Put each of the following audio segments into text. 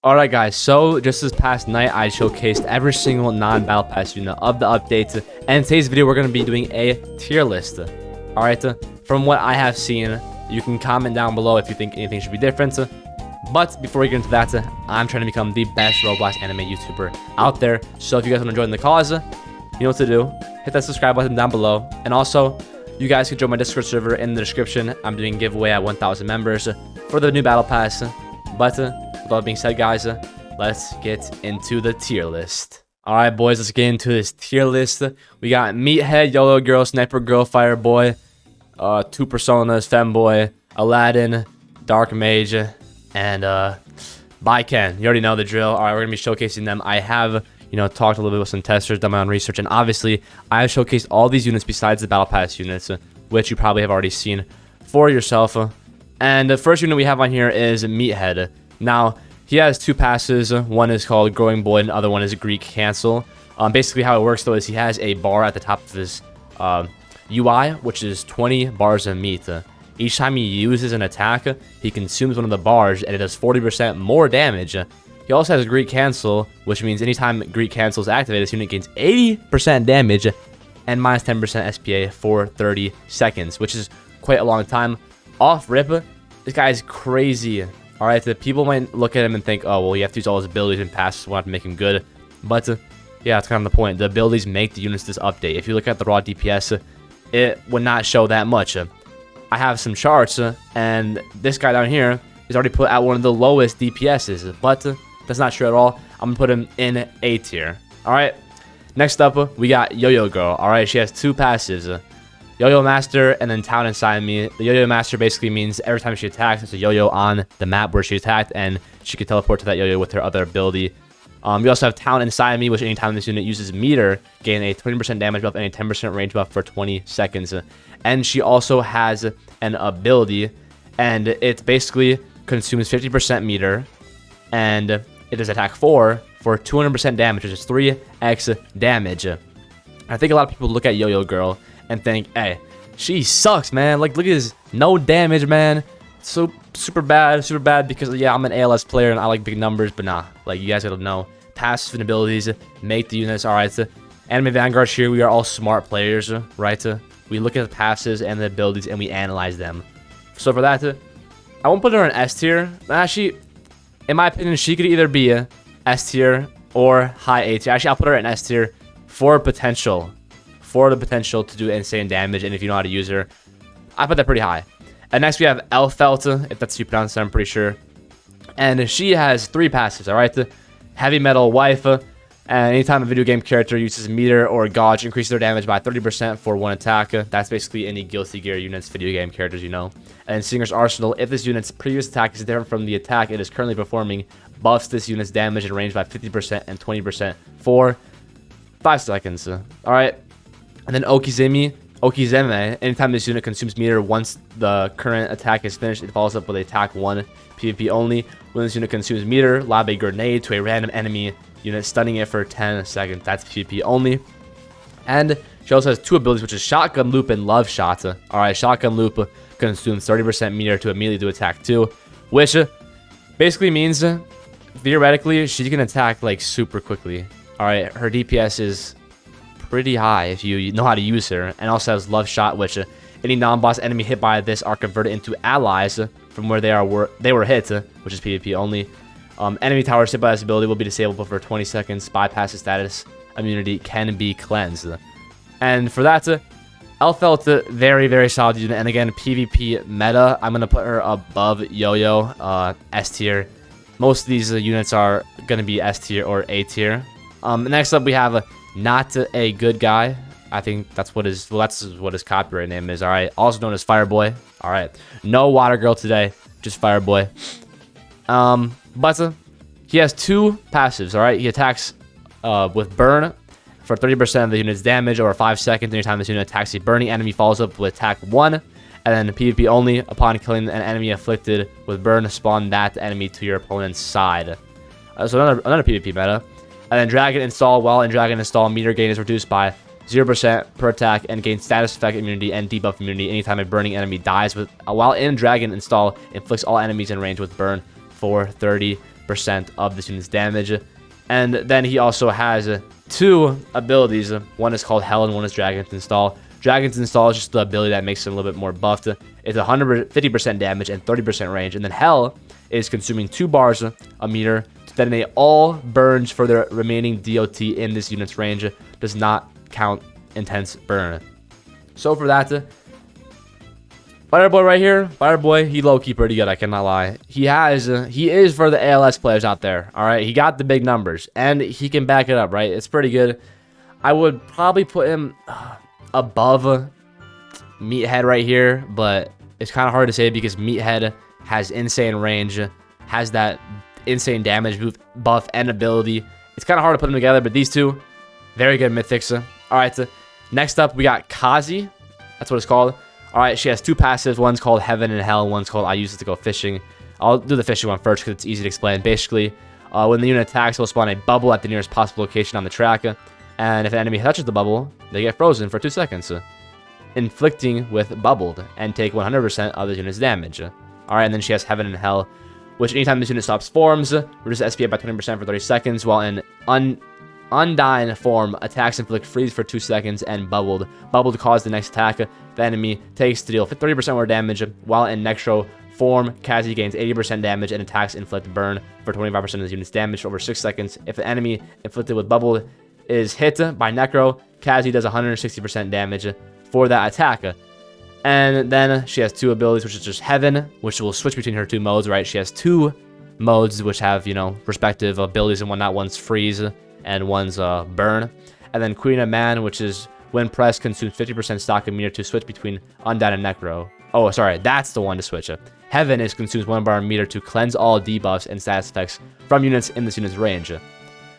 Alright guys, so just this past night I showcased every single non-battle pass unit of the update, and in today's video we're going to be doing a tier list. Alright, from what I have seen, you can comment down below if you think anything should be different, but before we get into that, I'm trying to become the best Roblox anime YouTuber out there, so if you guys want to join the cause, you know what to do. Hit that subscribe button down below, and also, you guys can join my Discord server in the description. I'm doing a giveaway at 1,000 members for the new battle pass, but with all that being said, guys, let's get into the tier list. Alright, boys, let's get into this tier list. We got Meathead, YOLO Girl, Sniper Girl, Fireboy, 2 Personas, Fanboy, Aladdin, Dark Mage, and Byeken. You already know the drill. Alright, we're going to be showcasing them. I have, talked a little bit with some testers, done my own research, and obviously, I have showcased all these units besides the Battle Pass units, which you probably have already seen for yourself. And the first unit we have on here is Meathead. Now, he has 2 passes. One is called Growing Boy, and the other one is Greek Cancel. Basically, how it works, though, is he has a bar at the top of his UI, which is 20 bars of meat. Each time he uses an attack, he consumes one of the bars, and it does 40% more damage. He also has Greek Cancel, which means anytime Greek Cancel is activated, this unit gains 80% damage and minus 10% SPA for 30 seconds, which is quite a long time. Off rip, this guy is crazy. Alright, the people might look at him and think, oh, well, you have to use all his abilities and passes, we'll have to make him good. But, yeah, that's kind of the point. The abilities make the units this update. If you look at the raw DPS, it would not show that much. I have some charts, and this guy down here is already put at one of the lowest DPSs, but that's not true at all. I'm going to put him in A tier. Alright, next up, we got Yo-Yo Girl. Alright, she has 2 passes. Yo-Yo Master and then Town Inside Me. The Yo-Yo Master basically means every time she attacks, there's a yo-yo on the map where she attacked, and she can teleport to that yo-yo with her other ability. We also have Town Inside Me, which anytime this unit uses meter, gain a 20% damage buff and a 10% range buff for 20 seconds. And she also has an ability, and it basically consumes 50% meter, and it does attack 4 for 200% damage, which is 3x damage. I think a lot of people look at Yo-Yo Girl and think, hey, she sucks, man. Like, look at this, no damage, man. So super bad because, yeah, I'm an ALS player and I like big numbers, but nah, like, you guys gotta know, passive and abilities make the units. Alright, Anime Vanguards here, we are all smart players, right? We look at the passes and the abilities and we analyze them. So for that, I won't put her in S tier. Actually, in my opinion, she could either be a S tier or high A tier. Actually, I'll put her in S tier for potential. For the potential to do insane damage, and if you know how to use her, I put that pretty high. And next we have Elfelt, if that's how you pronounce it, I'm pretty sure. And she has 3 passes, alright? Heavy Metal Wife, and anytime a video game character uses meter or gauge, increases their damage by 30% for 1 attack. That's basically any Guilty Gear units, video game characters, you know. And Singer's Arsenal, if this unit's previous attack is different from the attack it is currently performing, buffs this unit's damage and range by 50% and 20% for 5 seconds. Alright. And then Okizeme, anytime this unit consumes meter, once the current attack is finished, it follows up with attack 1, PvP only. When this unit consumes meter, lob a grenade to a random enemy unit, stunning it for 10 seconds. That's PvP only. And she also has 2 abilities, which is Shotgun Loop and Love Shot. Alright, Shotgun Loop consumes 30% meter to immediately do attack 2, which basically means, theoretically, she can attack, like, super quickly. Alright, her DPS is pretty high if you know how to use her, and also has Love Shot, which any non-boss enemy hit by this are converted into allies from where they were hit, which is PvP only. Enemy towers hit by this ability will be disabled for 20 seconds. Bypass status immunity can be cleansed. And for that, Elfelt, very solid unit, and again, PvP meta, I'm gonna put her above Yo-Yo, S tier. Most of these units are gonna be S tier or A tier. Next up we have Not a Good Guy. I think that's what his copyright name is. Alright, also known as Fireboy. Alright, no Water Girl today, just Fireboy. But he has 2 passives. Alright, he attacks with Burn for 30% of the unit's damage over 5 seconds. Anytime this unit attacks a burning enemy, follows up with attack 1, and then PvP only. Upon killing an enemy afflicted with Burn, spawn that enemy to your opponent's side. So another PvP meta. And then Dragon Install. While in Dragon Install, meter gain is reduced by 0% per attack and gains status effect immunity and debuff immunity anytime a burning enemy dies. While in Dragon Install, inflicts all enemies in range with burn for 30% 50% of this unit's damage. And then he also has 2 abilities. One is called Hell and one is Dragon's Install. Dragon's Install is just the ability that makes him a little bit more buffed. It's 150% damage and 30% range. And then Hell is consuming 2 bars a meter to detonate all burns for the remaining DOT in this unit's range. Does not count intense burn. So for that, Fireboy right here, Fireboy, he low-key pretty good, I cannot lie. He is for the ALS players out there, alright? He got the big numbers, and he can back it up, right? It's pretty good. I would probably put him above Meathead right here, but it's kind of hard to say because Meathead has insane range, has that insane damage buff and ability. It's kind of hard to put them together, but these two, very good mythics. Alright, next up, we got Kazzy. That's what it's called. Alright, she has 2 passives. One's called Heaven and Hell. One's called I use it to go fishing. I'll do the fishing one first because it's easy to explain. Basically, when the unit attacks, it will spawn a bubble at the nearest possible location on the track. And if an enemy touches the bubble, they get frozen for 2 seconds. Inflicting with Bubbled and take 100% of the unit's damage. Alright, and then she has Heaven and Hell, which anytime this unit stops forms, reduces SPA by 20% for 30 seconds, while in Undying form, attacks inflict freeze for 2 seconds, and Bubbled. Bubbled cause the next attack the enemy takes to deal 30% more damage, while in Necro form, Kazzy gains 80% damage and attacks inflict burn for 25% of the unit's damage for over 6 seconds. If the enemy inflicted with Bubbled is hit by Necro, Kazzy does 160% damage for that attack. And then she has 2 abilities, which is just Heaven, which will switch between her 2 modes, right? She has 2 modes which have, you know, respective abilities and whatnot. One's freeze and one's burn. And then Queen of Man, which is when pressed, consumes 50% stock a meter to switch between Undying and Necro. Oh, sorry, that's the one to switch. Heaven is consumes 1 bar a meter to cleanse all debuffs and status effects from units in this unit's range.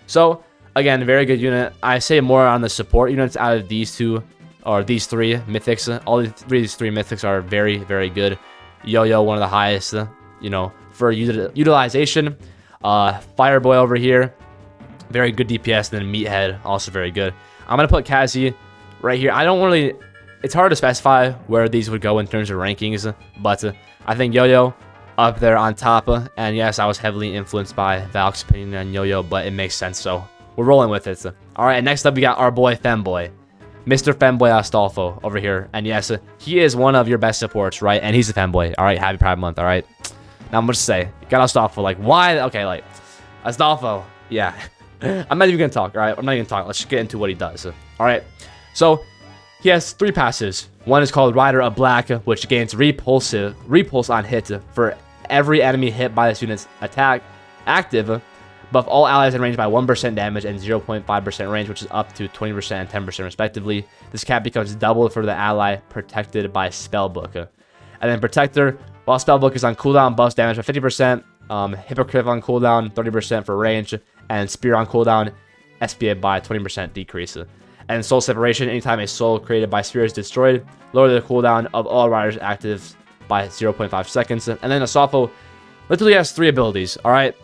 So, again, very good unit. I say more on the support units out of these 2, or these 3 mythics. All these 3 mythics are very, very good. Yo-Yo, one of the highest, you know, for utilization. Fireboy over here, very good DPS, and then Meathead, also very good. I'm going to put Kazzy right here. I don't really... It's hard to specify where these would go in terms of rankings, but I think Yo-Yo up there on top. And yes, I was heavily influenced by Valk's opinion on Yo-Yo, but it makes sense, so we're rolling with it. Alright, next up we got our boy Fanboy. Mr. Fanboy Astolfo over here. And yes, he is one of your best supports, right? And he's a Fanboy. Alright, happy Pride Month, alright? Now I'm going to say, got Astolfo, like, why? Okay, like, Astolfo, yeah. I'm not even going to talk, alright? I'm not even going to talk. Let's just get into what he does. Alright, so he has 3 passives. One is called Rider of Black, which gains repulse on hit for every enemy hit by this unit's attack active. Buff all allies in range by 1% damage and 0.5% range, which is up to 20% and 10% respectively. This cap becomes double for the ally protected by Spellbook. And then Protector, while Spellbook is on cooldown, buffs damage by 50%, Hippogriff on cooldown, 30% for range, and Spear on cooldown, SPA by 20% decrease. And Soul Separation, anytime a soul created by Spear is destroyed, lower the cooldown of all riders active by 0.5 seconds. And then Astolfo literally has 3 abilities, alright?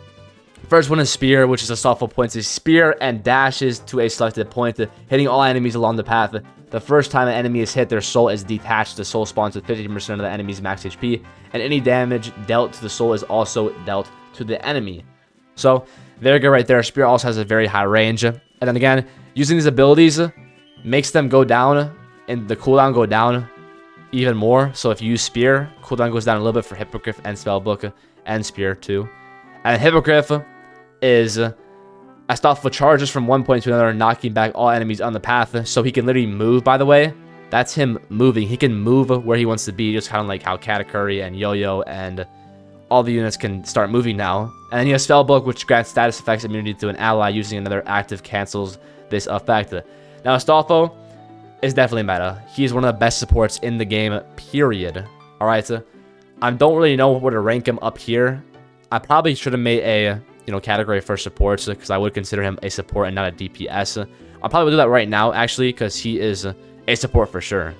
First one is Spear, which is Astolfo points his spear and dashes to a selected point, hitting all enemies along the path. The first time an enemy is hit, their soul is detached. The soul spawns with 50% of the enemy's max HP, and any damage dealt to the soul is also dealt to the enemy. So, very good right there. Spear also has a very high range. And then again, using these abilities makes them go down, and the cooldown go down even more. So if you use Spear, cooldown goes down a little bit for Hippogriff and Spellbook and Spear too. And Hippogriff is Astolfo charges from one point to another, knocking back all enemies on the path. So he can literally move, by the way. That's him moving. He can move where he wants to be, just kind of like how Katakuri and Yo-Yo and all the units can start moving now. And then he has Spellbook, which grants status effects immunity to an ally using another active cancels this effect. Now, Astolfo is definitely meta. He's one of the best supports in the game, period. Alright, I don't really know where to rank him up here. I probably should have made a, category for supports, because I would consider him a support and not a DPS. I'll probably do that right now, actually, because he is a support for sure.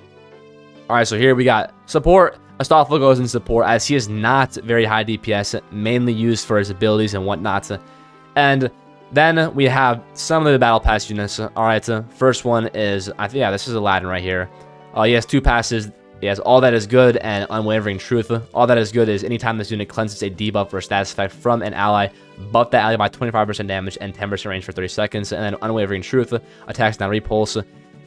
Alright, so here we got support. Astolfo goes in support, as he is not very high DPS, mainly used for his abilities and whatnot. And then we have some of the Battle Pass units. Alright, first one is, this is Aladdin right here. He has 2 passes. Yes, all that is good and unwavering truth. All that is good is anytime this unit cleanses a debuff or a status effect from an ally, buff that ally by 25% damage and 10% range for 30 seconds. And then unwavering truth, attacks not repulse,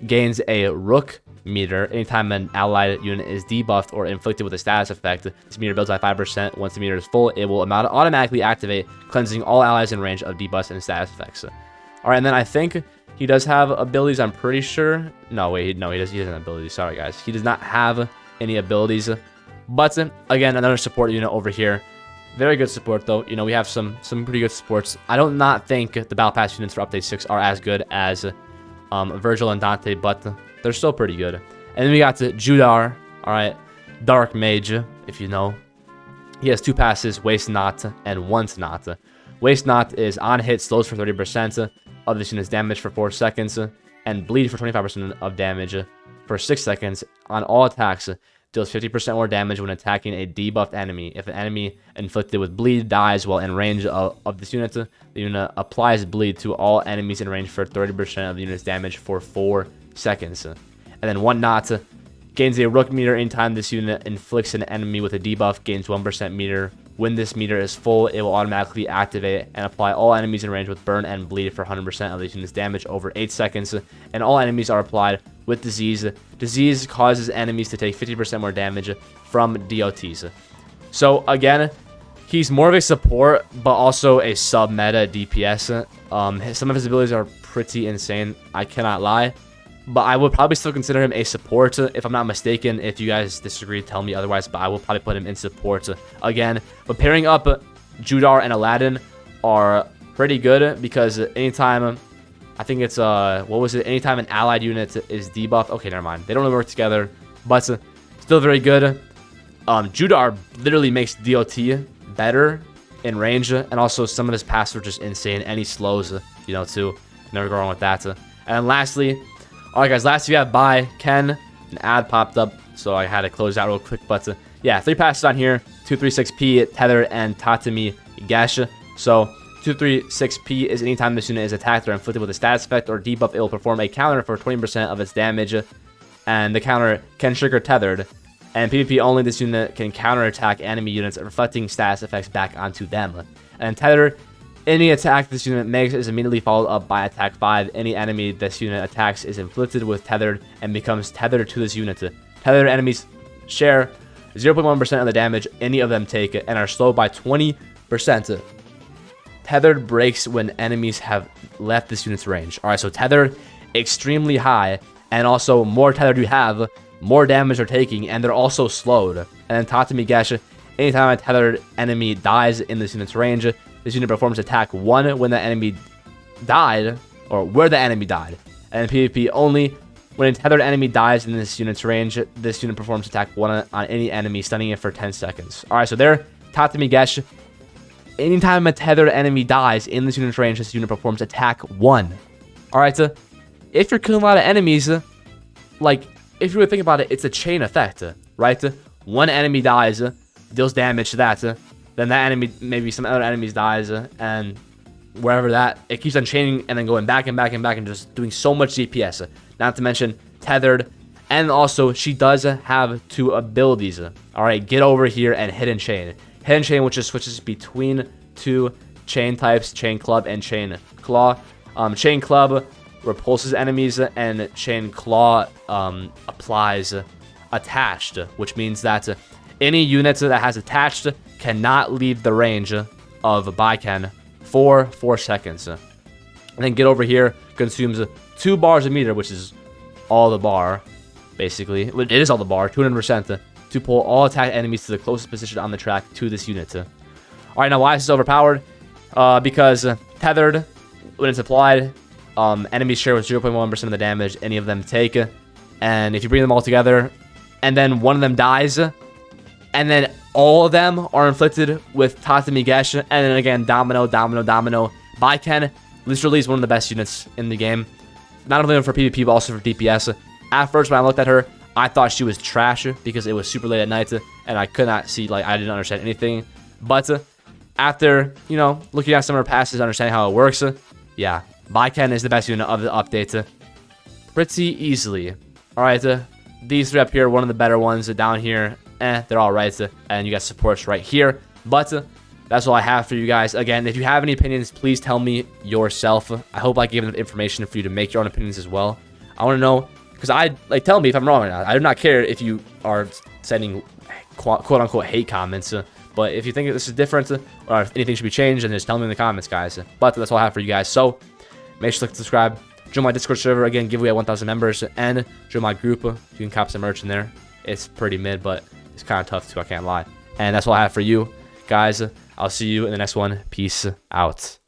gains a rook meter anytime an allied unit is debuffed or inflicted with a status effect. This meter builds by 5%. Once the meter is full, it will automatically activate, cleansing all allies in range of debuffs and status effects. All right, and then I think he does have abilities, I'm pretty sure. No, wait, no, he doesn't have abilities. Sorry, guys. He does not have any abilities. But, again, another support unit over here. Very good support, though. You know, we have some pretty good supports. I don't not think the Battle Pass units for Update 6 are as good as Virgil and Dante, but they're still pretty good. And then we got Judar, all right, Dark Mage, if you know. He has 2 passes, Waste Not and Want Not. Waste Not is on hit, slows for 30% of this unit's damage for 4 seconds, and Bleed for 25% of damage for 6 seconds. On all attacks, deals 50% more damage when attacking a debuffed enemy. If an enemy inflicted with Bleed dies while in range of this unit, the unit applies Bleed to all enemies in range for 30% of the unit's damage for 4 seconds. And then Want Not gains a rook meter anytime this unit inflicts an enemy with a debuff, gains 1% meter. When this meter is full, it will automatically activate and apply all enemies in range with burn and bleed for 100% of the unit's damage over 8 seconds. And all enemies are applied with disease. Disease causes enemies to take 50% more damage from DOTs. So again, he's more of a support, but also a sub-meta DPS. Some of his abilities are pretty insane, I cannot lie. But I would probably still consider him a support, if I'm not mistaken. If you guys disagree, tell me otherwise. But I will probably put him in support again. But pairing up Judar and Aladdin are pretty good because anytime, I think it's, what was it? Anytime an allied unit is debuffed. Okay, never mind. They don't really work together, but still very good. Judar literally makes DOT better in range. And also some of his passes are just insane. And he slows, you know, too. Never go wrong with that. And lastly, alright guys, lastly we have Byeken. An ad popped up, so I had to close out real quick. But yeah, 3 passes on here. 236p, Tether, and Tatami Gash. So 236p is anytime this unit is attacked or inflicted with a status effect or debuff, it will perform a counter for 20% of its damage. And the counter can trigger Tethered. And PvP only, this unit can counterattack enemy units, reflecting status effects back onto them. And Tethered, any attack this unit makes is immediately followed up by attack 5. Any enemy this unit attacks is inflicted with Tethered and becomes tethered to this unit. Tethered enemies share 0.1% of the damage any of them take and are slowed by 20%. Tethered breaks when enemies have left this unit's range. Alright, so Tethered, extremely high, and also more Tethered you have, more damage they're taking, and they're also slowed. And then Tatami Gash, anytime a Tethered enemy dies in this unit's range, this unit performs attack 1 when the enemy died, or where the enemy died. And in PvP only, when a tethered enemy dies in this unit's range, this unit performs attack 1 on any enemy, stunning it for 10 seconds. Alright, so there, Tatami Gash. Anytime a tethered enemy dies in this unit's range, this unit performs attack 1. Alright, so if you're killing a lot of enemies, like, if you would think about it, it's a chain effect, right? One enemy dies, deals damage to that, then that enemy, maybe some other enemies dies, and wherever that, it keeps on chaining and then going back and back and back and just doing so much DPS. Not to mention Tethered, and also she does have 2 abilities. Alright, Get Over Here and Hidden Chain. Hidden Chain, which just switches between 2 chain types, Chain Club and Chain Claw. Chain Club repulses enemies, and Chain Claw applies Attached, which means that any unit that has Attached cannot leave the range of Byeken for 4 seconds. And then Get Over Here consumes 2 bars of meter, which is all the bar, basically. It is all the bar, 200%, to pull all attacked enemies to the closest position on the track to this unit. Alright, now why is this overpowered? Because Tethered, when it's applied, enemies share with 0.1% of the damage any of them take. And if you bring them all together, and then one of them dies, and then all of them are inflicted with Tatami Gash, and then again, Domino. Byeken literally is one of the best units in the game. Not only for PvP, but also for DPS. At first, when I looked at her, I thought she was trash because it was super late at night, and I could not see, like, I didn't understand anything. But after, you know, looking at some of her passes, understanding how it works, yeah, Byeken is the best unit of the update pretty easily. Alright, these 3 up here, one of the better ones. Down here, they're all right. And you got supports right here. But that's all I have for you guys. Again, if you have any opinions, please tell me yourself. I hope I gave enough information for you to make your own opinions as well. I want to know, because tell me if I'm wrong or not. I do not care if you are sending quote unquote hate comments. But if you think this is different or if anything should be changed, then just tell me in the comments, guys. But that's all I have for you guys. So make sure to click subscribe. Join my Discord server. Again, giveaway at 1,000 members. And join my group. You can cop some merch in there. It's pretty mid, but it's kind of tough too. I can't lie. And that's all I have for you, guys. I'll see you in the next one. Peace out.